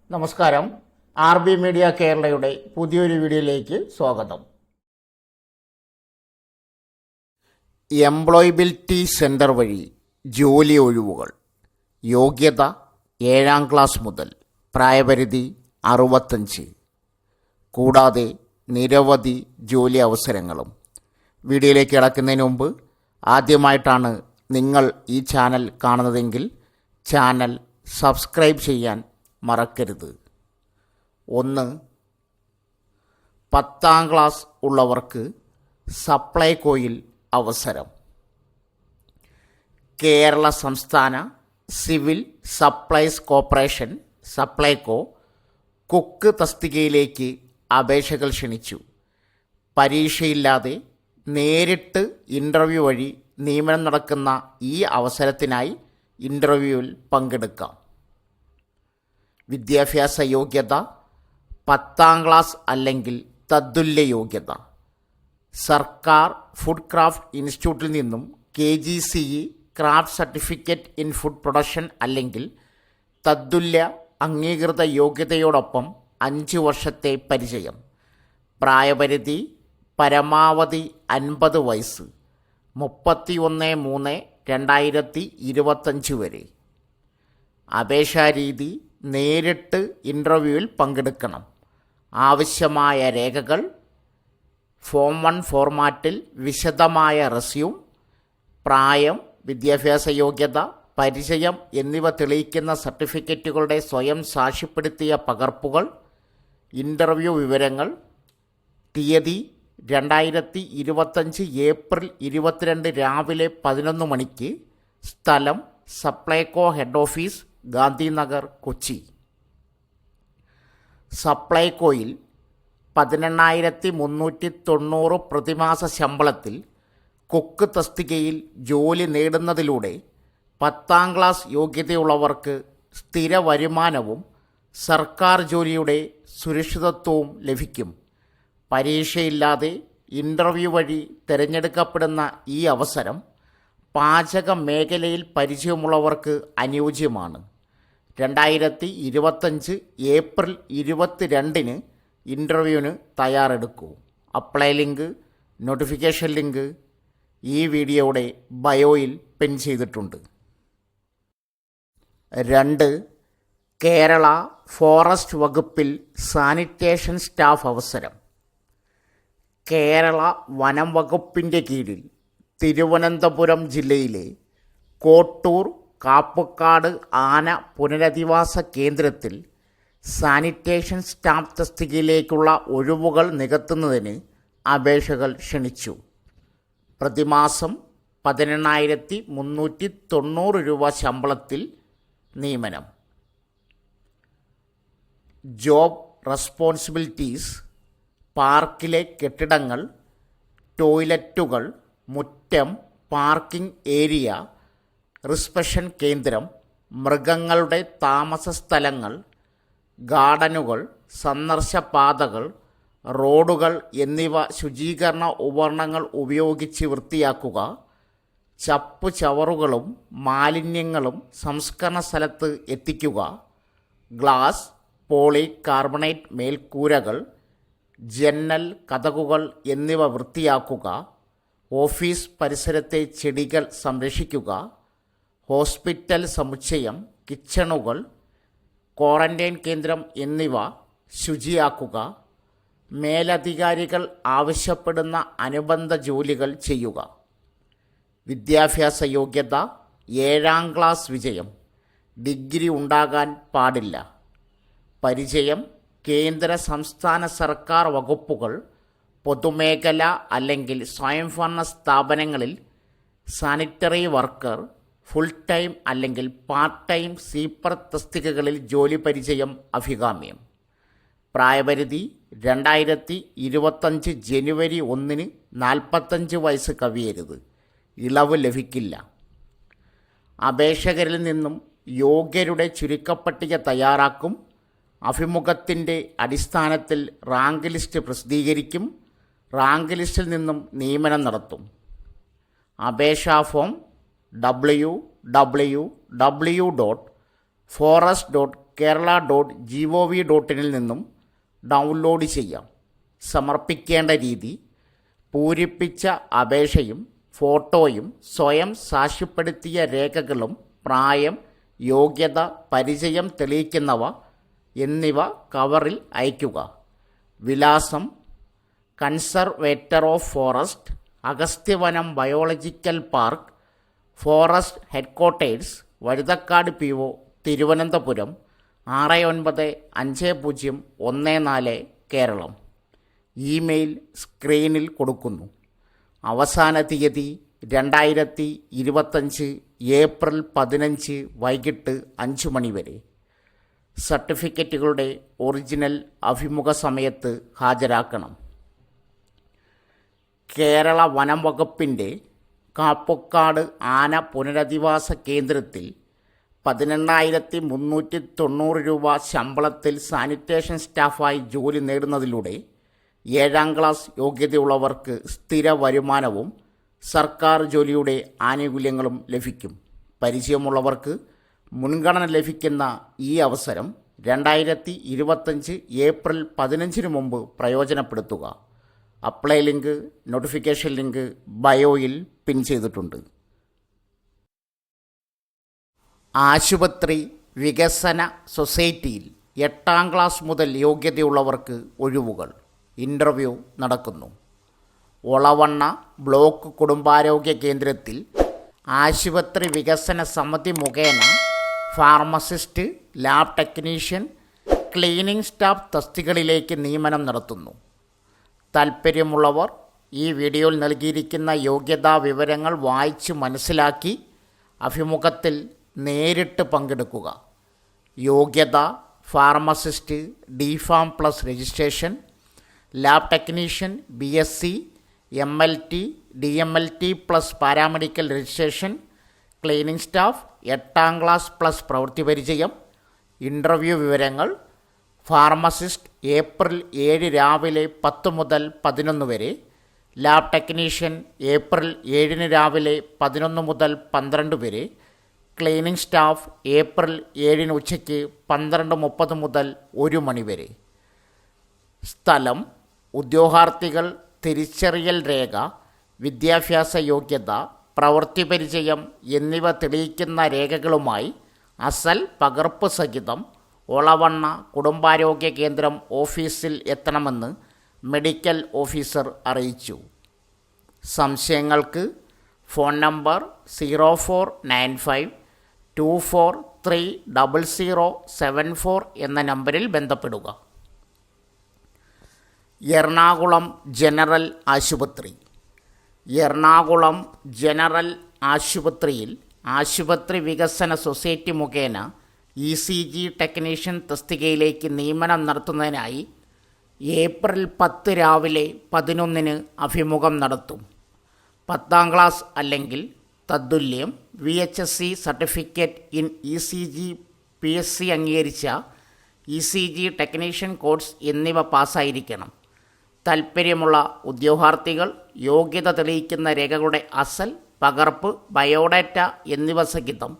നമസ്കാരം. RB media കേരളയുടെ പുതിയൊരു വീഡിയോയിലേക്ക് സ്വാഗതം. എംപ്ലോയബിലിറ്റി സെൻറ്റർ വഴി ജോലി ഒഴിവുകൾ. യോഗ്യത 7ാം ക്ലാസ് മുതൽ. പ്രായപരിധി 65. കൂടാതെ നിരവധി ജോലി അവസരങ്ങളും. വീഡിയോയിലേക്ക് കടക്കുന്നതിന് മുമ്പ് ആദ്യമായിട്ടാണ് നിങ്ങൾ ഈ ചാനൽ കാണുന്നതെങ്കിൽ ചാനൽ സബ്സ്ക്രൈബ് ചെയ്യാൻ മറക്കരുത്. 1. 10ാം ക്ലാസ് ഉള്ളവർക്ക് സപ്ലൈകോയിൽ അവസരം. കേരള സംസ്ഥാന civil supplies corporation Supplyco cook തസ്തികയിലേക്ക് അപേക്ഷകൾ ക്ഷണിച്ചു. പരീക്ഷയില്ലാതെ നേരിട്ട് ഇൻ്റർവ്യൂ വഴി നിയമനം നടക്കുന്ന ഈ അവസരത്തിനായി ഇൻ്റർവ്യൂവിൽ പങ്കെടുക്കാം. വിദ്യാഭ്യാസ യോഗ്യത 10ാം ക്ലാസ് അല്ലെങ്കിൽ തത്തുല്യ യോഗ്യത. സർക്കാർ ഫുഡ് ക്രാഫ്റ്റ് ഇൻസ്റ്റിറ്റ്യൂട്ടിൽ നിന്നും KGCE craft certificate in food production അല്ലെങ്കിൽ തത്തുല്യ അംഗീകൃത യോഗ്യതയോടൊപ്പം 5 വർഷത്തെ പരിചയം. പ്രായപരിധി പരമാവധി 50 വയസ്സ്. 31/3/2025 വരെ. അപേക്ഷാരീതി നേരിട്ട് ഇൻ്റർവ്യൂവിൽ പങ്കെടുക്കണം. ആവശ്യമായ രേഖകൾ: ഫോം 1 ഫോർമാറ്റിൽ വിശദമായ റെസ്യൂം, പ്രായം, വിദ്യാഭ്യാസ യോഗ്യത, പരിചയം എന്നിവ തെളിയിക്കുന്ന സർട്ടിഫിക്കറ്റുകളുടെ സ്വയം സാക്ഷ്യപ്പെടുത്തിയ പകർപ്പുകൾ, ഇൻ്റർവ്യൂ വിവരങ്ങൾ. തീയതി 2025 ഏപ്രിൽ 22 രാവിലെ 11 മണിക്ക്. സ്ഥലം സപ്ലൈകോ ഹെഡ് ഓഫീസ്, ഗാന്ധിനഗർ, കൊച്ചി. സപ്ലൈകോയിൽ 18,390 പ്രതിമാസ ശമ്പളത്തിൽ കുക്ക് തസ്തികയിൽ ജോലി നേടുന്നതിലൂടെ 10ാം ക്ലാസ് യോഗ്യതയുള്ളവർക്ക് സ്ഥിര വരുമാനവും സർക്കാർ ജോലിയുടെ സുരക്ഷിതത്വവും ലഭിക്കും. പരീക്ഷയില്ലാതെ ഇൻ്റർവ്യൂ വഴി തിരഞ്ഞെടുക്കപ്പെടുന്ന ഈ അവസരം പാചക മേഖലയിൽ പരിചയമുള്ളവർക്ക് അനുയോജ്യമാണ്. 2025 ഏപ്രിൽ 22 ഇൻ്റർവ്യൂവിന് തയ്യാറെടുക്കൂ. അപ്ലൈ ലിങ്ക്, നോട്ടിഫിക്കേഷൻ ലിങ്ക് ഈ വീഡിയോയുടെ ബയോയിൽ പിൻ ചെയ്തിട്ടുണ്ട്. 2. കേരള ഫോറസ്റ്റ് വകുപ്പിൽ സാനിറ്റേഷൻ സ്റ്റാഫ് അവസരം. കേരള വനം വകുപ്പിൻ്റെ കീഴിൽ തിരുവനന്തപുരം ജില്ലയിലെ കോട്ടൂർ കാപ്പുക്കാട് ആന പുനരധിവാസ കേന്ദ്രത്തിൽ സാനിറ്റേഷൻ സ്റ്റാഫ് തസ്തികയിലേക്കുള്ള ഒഴിവുകൾ നികത്തുന്നതിന് അപേക്ഷകൾ ക്ഷണിച്ചു. പ്രതിമാസം 18,390 രൂപ ശമ്പളത്തിൽ നിയമനം. ജോബ് റെസ്പോൺസിബിലിറ്റീസ്: പാർക്കിലെ കെട്ടിടങ്ങൾ, ടോയ്ലറ്റുകൾ, മുറ്റം, പാർക്കിംഗ് ഏരിയ, റിസപ്ഷൻ കേന്ദ്രം, മൃഗങ്ങളുടെ താമസ സ്ഥലങ്ങൾ, ഗാർഡനുകൾ, സന്ദർശപാതകൾ, റോഡുകൾ എന്നിവ ശുചീകരണ ഉപകരണങ്ങൾ ഉപയോഗിച്ച് വൃത്തിയാക്കുക. ചപ്പുചവറുകളും മാലിന്യങ്ങളും സംസ്കരണ സ്ഥലത്ത് എത്തിക്കുക. ഗ്ലാസ്, പോളി കാർബണേറ്റ് മേൽക്കൂരകൾ, ജന്നൽ, കതകുകൾ എന്നിവ വൃത്തിയാക്കുക. ഓഫീസ് പരിസരത്തെ ചെടികൾ സംരക്ഷിക്കുക. ഹോസ്പിറ്റൽ സമുച്ചയം, കിച്ചണുകൾ, ക്വാറന്റൈൻ കേന്ദ്രം എന്നിവ ശുചിയാക്കുക. മേലധികാരികൾ ആവശ്യപ്പെടുന്ന അനുബന്ധ ജോലികൾ ചെയ്യുക. വിദ്യാഭ്യാസ യോഗ്യത 7ാം ക്ലാസ് വിജയം. ഡിഗ്രി ഉണ്ടാകാൻ പാടില്ല. പരിചയം: കേന്ദ്ര സംസ്ഥാന സർക്കാർ വകുപ്പുകൾ, പൊതുമേഖല അല്ലെങ്കിൽ സ്വയംഭരണ സ്ഥാപനങ്ങളിൽ സാനിറ്ററി വർക്കർ, ഫുൾ ടൈം അല്ലെങ്കിൽ പാർട്ട് ടൈം സ്വീപ്പർ തസ്തികകളിൽ ജോലി പരിചയം അഭികാമ്യം. പ്രായപരിധി 2025 ജനുവരി 1 45 വയസ്സ് കവിയരുത്. ഇളവ് ലഭിക്കില്ല. അപേക്ഷകരിൽ നിന്നും യോഗ്യരുടെ ചുരുക്കപ്പട്ടിക തയ്യാറാക്കും. അഭിമുഖത്തിൻ്റെ അടിസ്ഥാനത്തിൽ റാങ്ക് ലിസ്റ്റ് പ്രസിദ്ധീകരിക്കും. റാങ്ക് ലിസ്റ്റിൽ നിന്നും നിയമനം നടത്തും. അപേക്ഷാ ഫോം www.forest.kerala.gov.in kerala.gov.in നിന്നും ഡൗൺലോഡ് ചെയ്യാം. സമർപ്പിക്കേണ്ട രീതി: പൂരിപ്പിച്ച അപേക്ഷയും ഫോട്ടോയും സ്വയം സാക്ഷ്യപ്പെടുത്തിയ രേഖകളും പ്രായം, യോഗ്യത, പരിചയം തെളിയിക്കുന്നവ എന്നിവ കവറിൽ അയയ്ക്കുക. വിലാസം: conservator of forest, Agasthyavanam biological park, forest headquarters, Vazhuthacaud PO, Thiruvananthapuram 695014, Keralam. Email സ്ക്രീനിൽ കൊടുക്കുന്നു. അവസാന തീയതി 2025 ഏപ്രിൽ 15 വൈകിട്ട് 5 മണി വരെ. സർട്ടിഫിക്കറ്റുകളുടെ ഒറിജിനൽ അഭിമുഖ സമയത്ത് ഹാജരാക്കണം. കേരള വനം വകുപ്പിൻ്റെ കാപ്പക്കാട് ആന പുനരധിവാസ കേന്ദ്രത്തിൽ 18,390 രൂപ ശമ്പളത്തിൽ സാനിറ്റേഷൻ സ്റ്റാഫായി ജോലി നേടുന്നതിലൂടെ 7ാം ക്ലാസ് യോഗ്യതയുള്ളവർക്ക് സ്ഥിര വരുമാനവും സർക്കാർ ജോലിയുടെ ആനുകൂല്യങ്ങളും ലഭിക്കും. പരിചയമുള്ളവർക്ക് മുൻഗണന ലഭിക്കുന്ന ഈ അവസരം 2025 ഏപ്രിൽ 15 മുമ്പ് പ്രയോജനപ്പെടുത്തുക. അപ്ലൈ ലിങ്ക്, നോട്ടിഫിക്കേഷൻ ലിങ്ക് ബയോയിൽ പിൻ ചെയ്തിട്ടുണ്ട്. ആശുപത്രി വികസന സൊസൈറ്റിയിൽ 8ാം ക്ലാസ് മുതൽ യോഗ്യതയുള്ളവർക്ക് ഒഴിവുകൾ. ഇൻ്റർവ്യൂ നടക്കുന്നു. ഒളവണ്ണ ബ്ലോക്ക് കുടുംബാരോഗ്യ കേന്ദ്രത്തിൽ ആശുപത്രി വികസന സമിതി മുഖേന pharmacist, lab technician, cleaning staff തസ്തികകളിലേക്ക് നിയമനം നടത്തുന്നു. താൽപ്പര്യമുള്ളവർ ഈ വീഡിയോയിൽ നൽകിയിരിക്കുന്ന യോഗ്യതാ വിവരങ്ങൾ വായിച്ച് മനസ്സിലാക്കി അഭിമുഖത്തിൽ നേരിട്ട് പങ്കെടുക്കുക. യോഗ്യത: pharmacist DPharm+ registration, lab technician BSc, MLT, DMLT+ paramedical registration, cleaning staff 8ാം class + പ്രവൃത്തി പരിചയം. ഇൻ്റർവ്യൂ വിവരങ്ങൾ: ഫാർമസിസ്റ്റ് ഏപ്രിൽ 7 രാവിലെ 10 മുതൽ 11 വരെ, ലാബ് ടെക്നീഷ്യൻ ഏപ്രിൽ 7 രാവിലെ 11 മുതൽ 12 വരെ, ക്ലീനിംഗ് സ്റ്റാഫ് ഏപ്രിൽ 7 ഉച്ചയ്ക്ക് 12:30 മുതൽ 1 മണി വരെ. സ്ഥലം: ഉദ്യോഗാർത്ഥികൾ തിരിച്ചറിയൽ രേഖ, വിദ്യാഭ്യാസ യോഗ്യത, പ്രവൃത്തി പരിചയം എന്നിവ തെളിയിക്കുന്ന രേഖകളുമായി അസൽ പകർപ്പ് സഹിതം ഒളവണ്ണ കുടുംബാരോഗ്യ കേന്ദ്രം ഓഫീസിൽ എത്തണമെന്ന് മെഡിക്കൽ ഓഫീസർ അറിയിച്ചു. സംശയങ്ങൾക്ക് ഫോൺ നമ്പർ 049524300074 എന്ന നമ്പറിൽ ബന്ധപ്പെടുക. എറണാകുളം ജനറൽ ആശുപത്രി. എറണാകുളം ജനറൽ ആശുപത്രിയിൽ ആശുപത്രി വികസന സൊസൈറ്റി മുഖേന ECG ടെക്നീഷ്യൻ തസ്തികയിലേക്ക് നിയമനം നടത്തുന്നതിനായി ഏപ്രിൽ 10 രാവിലെ 11 അഭിമുഖം നടത്തും. 10ാം ക്ലാസ് അല്ലെങ്കിൽ തത്തുല്യം, VHSC certificate in ECG PSC അംഗീകരിച്ച ECG ടെക്നീഷ്യൻ കോഴ്സ് എന്നിവ പാസ്സായിരിക്കണം. താൽപ്പര്യമുള്ള ഉദ്യോഗാർത്ഥികൾ യോഗ്യത തെളിയിക്കുന്ന രേഖകളുടെ അസൽ പകർപ്പ്, ബയോഡാറ്റ എന്നിവ സഹിതം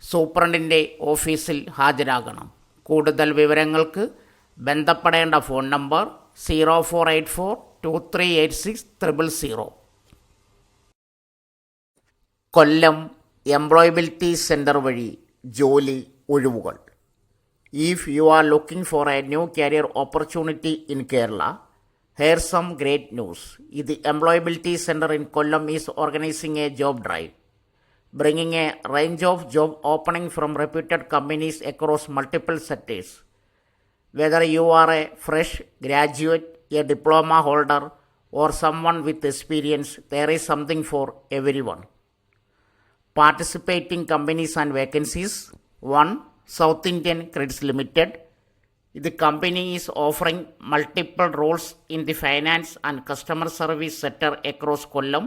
സൂപ്രണ്ടിൻ്റെ ഓഫീസിൽ ഹാജരാകണം. കൂടുതൽ വിവരങ്ങൾക്ക് ബന്ധപ്പെടേണ്ട ഫോൺ നമ്പർ 0484238600. കൊല്ലം എംപ്ലോയബിലിറ്റി സെൻറ്റർ വഴി ജോലി ഒഴിവുകൾ. If you are looking for a new career opportunity in Kerala, here's some great news. The Employability Center in Kollam is organizing a job drive, bringing a range of job opening from reputed companies across multiple sectors. Whether you are a fresh graduate, a diploma holder, or someone with experience, there is something for everyone. Participating companies and vacancies: 1. South Indian Credits Limited. The company is offering multiple roles in the finance and customer service sector across Kollam,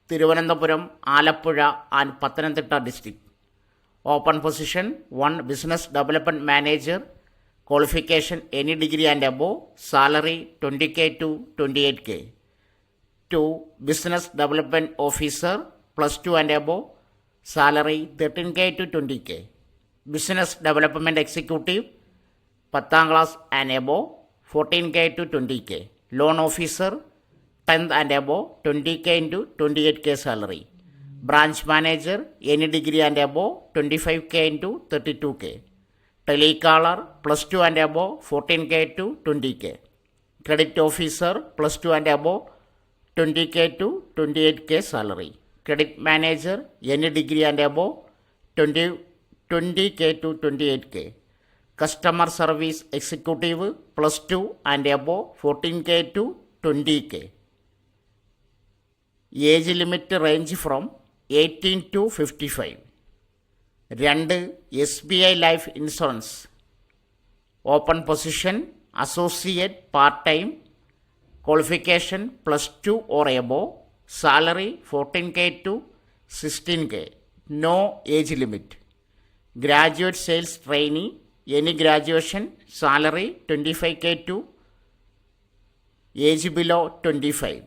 Thiruvananthapuram, Alappuzha and Pathanamthitta district. Open position: 1. Business Development Manager. Qualification: any degree and above. Salary 20K to 28K. 2. Business Development Officer +2 and above. Salary 13K to 20K. Business Development Executive 10th class and above 14K to 20K. Loan officer 10th and above 20K into 28K salary. Branch manager any degree and above 25K into 32K. Telecaller +2 and above 14K to 20K. Credit officer +2 and above 20K to 28K salary. Credit manager any degree and above 20K to 28K. Customer service executive +2 and above 14K to 20K. Age limit range from 18 to 55. 2 SBI life insurance. Open position associate part-time. Qualification +2 or above. Salary 14K to 16K. No age limit. Graduate sales trainee any graduation. Salary 25K to age below 25.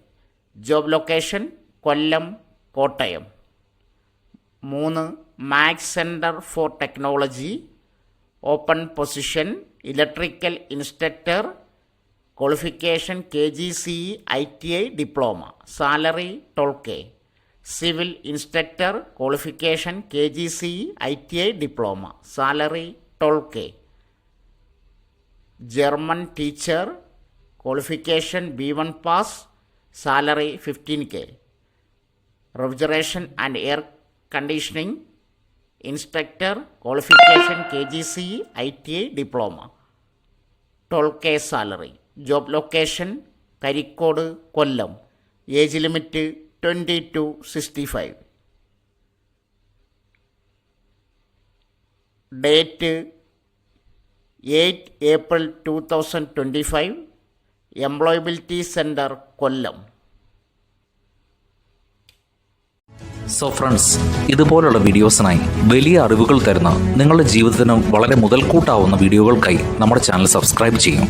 Job location Kollam, Kottayam. 3 Max Center for Technology. Open position electrical instructor. Qualification KGCE ITI diploma. Salary 12K. Civil instructor qualification KGCE ITI diploma. Salary 12K. German teacher qualification B1 pass. Salary 15K. Refrigeration and air conditioning instructor qualification KGCE ITI diploma. 12K salary. Job location Karikkodu, Kollam. Age limit 20 to 65. Date 8 April 2025. Employability Center, Kollam. So friends, ഇതുപോലുള്ള വീഡിയോസിനായി വലിയ അറിവുകൾ തരുന്ന നിങ്ങളുടെ ജീവിതത്തിന് വളരെ മുതൽക്കൂട്ടാവുന്ന വീഡിയോകൾക്കായി നമ്മുടെ channel subscribe ചെയ്യും.